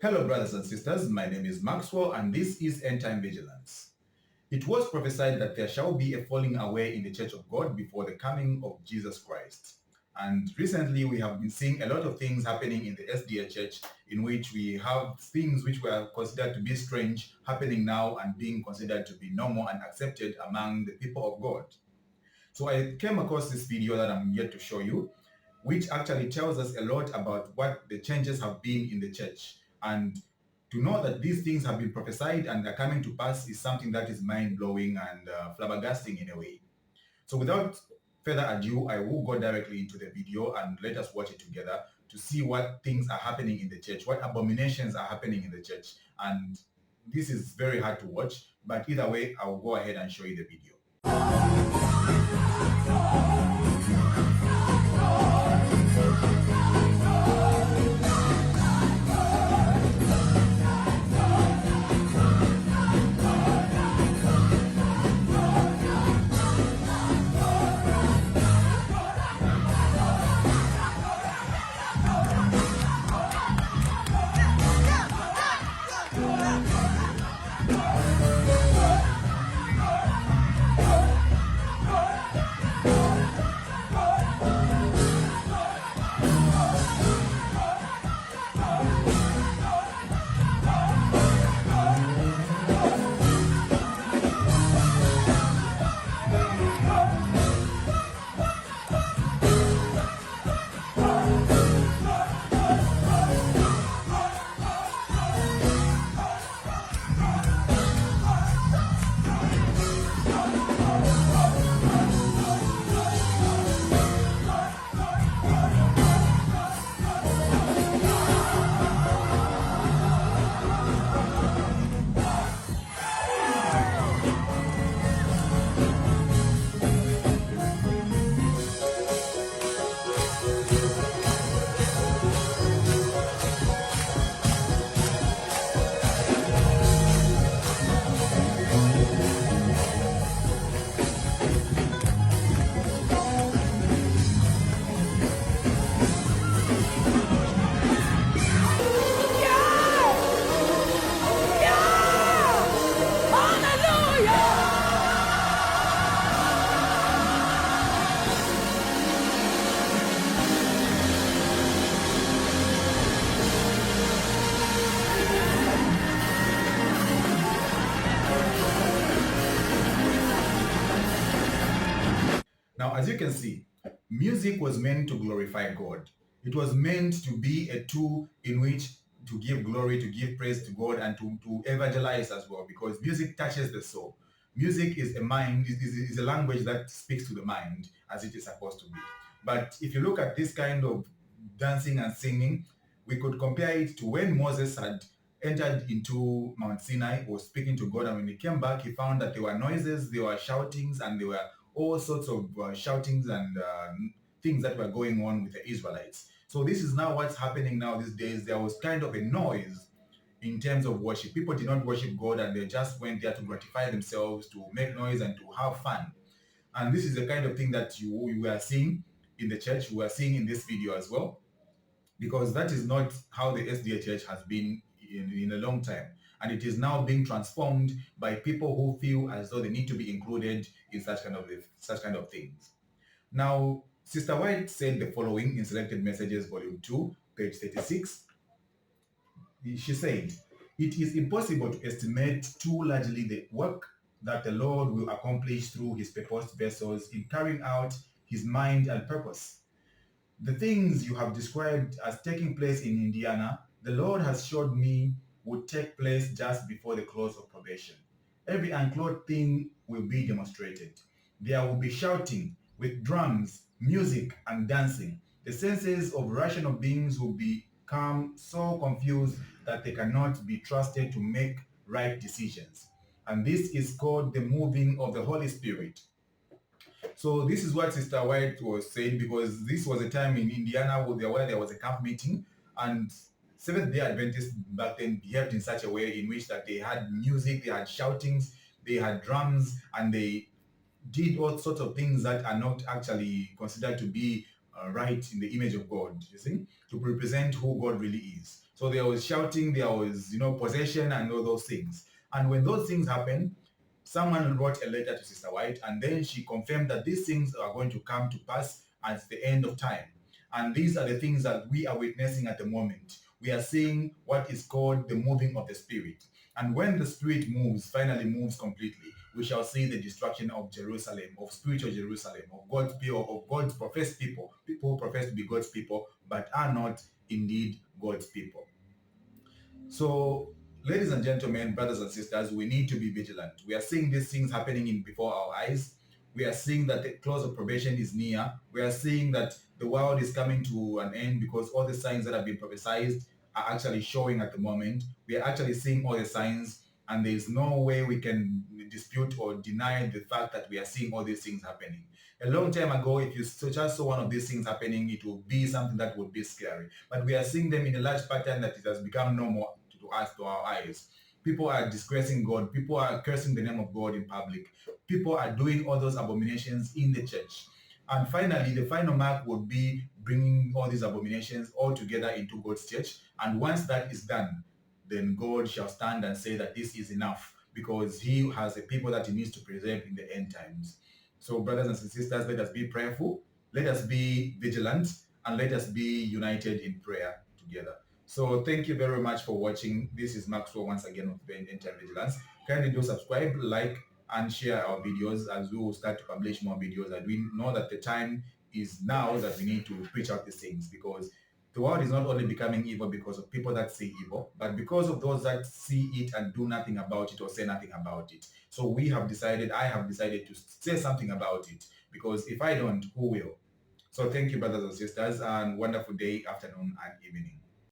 Hello, brothers and sisters. My name is Maxwell, and this is End Time Vigilance. It was prophesied that there shall be a falling away in the Church of God before the coming of Jesus Christ. And recently, we have been seeing a lot of things happening in the SDA Church, in which we have things which were considered to be strange happening now and being considered to be normal and accepted among the people of God. So I came across this video that I'm yet to show you, which actually tells us a lot about what the changes have been in the church. And to know that these things have been prophesied and are coming to pass is something that is mind-blowing and flabbergasting in a way. So without further ado, I will go directly into the video and let us watch it together to see what things are happening in the church, what abominations are happening in the church. And this is very hard to watch, but either way, I'll go ahead and show you the video. Now, as you can see, music was meant to glorify God. It was meant to be a tool in which to give glory, to give praise to God, and to evangelize as well, because music touches the soul. Music is a mind, is a language that speaks to the mind as it is supposed to be. But if you look at this kind of dancing and singing, we could compare it to when Moses had entered into Mount Sinai, was speaking to God, and when he came back, he found that there were noises, there were shoutings, and there were all sorts of shoutings and things that were going on with the Israelites. So this is now what's happening now these days. There was kind of a noise in terms of worship. People did not worship God, and they just went there to gratify themselves, to make noise and to have fun. And this is the kind of thing that we are seeing in the church. We are seeing in this video as well, because that is not how the SDA Church has been in a long time. And it is now being transformed by people who feel as though they need to be included in such kind of things. Now, Sister White said the following in Selected Messages, Volume 2, page 36. She said, "It is impossible to estimate too largely the work that the Lord will accomplish through his purposed vessels in carrying out his mind and purpose. The things you have described as taking place in Indiana, the Lord has showed me would take place just before the close of probation. Every unclothed thing will be demonstrated. There will be shouting with drums, music, and dancing. The senses of rational beings will become so confused that they cannot be trusted to make right decisions. And this is called the moving of the Holy Spirit." So this is what Sister White was saying, because this was a time in Indiana where there was a camp meeting, and Seventh-day Adventists back then behaved in such a way in which that they had music, they had shoutings, they had drums, and they did all sorts of things that are not actually considered to be right in the image of God, you see, to represent who God really is. So there was shouting, there was, possession and all those things. And when those things happen, someone wrote a letter to Sister White, and then she confirmed that these things are going to come to pass at the end of time. And these are the things that we are witnessing at the moment. We are seeing what is called the moving of the Spirit. And when the Spirit moves, finally moves completely, we shall see the destruction of Jerusalem, of spiritual Jerusalem, of God's people, of God's professed people, people who profess to be God's people, but are not indeed God's people. So, ladies and gentlemen, brothers and sisters, we need to be vigilant. We are seeing these things happening before our eyes. We are seeing that the close of probation is near. We are seeing that the world is coming to an end because all the signs that have been prophesied are actually showing at the moment. We are actually seeing all the signs, and there is no way we can dispute or deny the fact that we are seeing all these things happening. A long time ago, if you just saw one of these things happening, it would be something that would be scary. But we are seeing them in a large pattern that it has become normal to us, to our eyes. People are disgracing God. People are cursing the name of God in public. People are doing all those abominations in the church. And finally, the final mark would be bringing all these abominations all together into God's church. And once that is done, then God shall stand and say that this is enough, because he has a people that he needs to preserve in the end times. So, brothers and sisters, let us be prayerful, let us be vigilant, and let us be united in prayer together. So, thank you very much for watching. This is Maxwell once again with End Time Vigilance. Kindly do subscribe, like, and share our videos as we will start to publish more videos. And we know that the time is now that we need to preach out these things, because the world is not only becoming evil because of people that see evil, but because of those that see it and do nothing about it or say nothing about it. So I have decided to say something about it, because if I don't, who will? So thank you, brothers and sisters, and wonderful day, afternoon, and evening.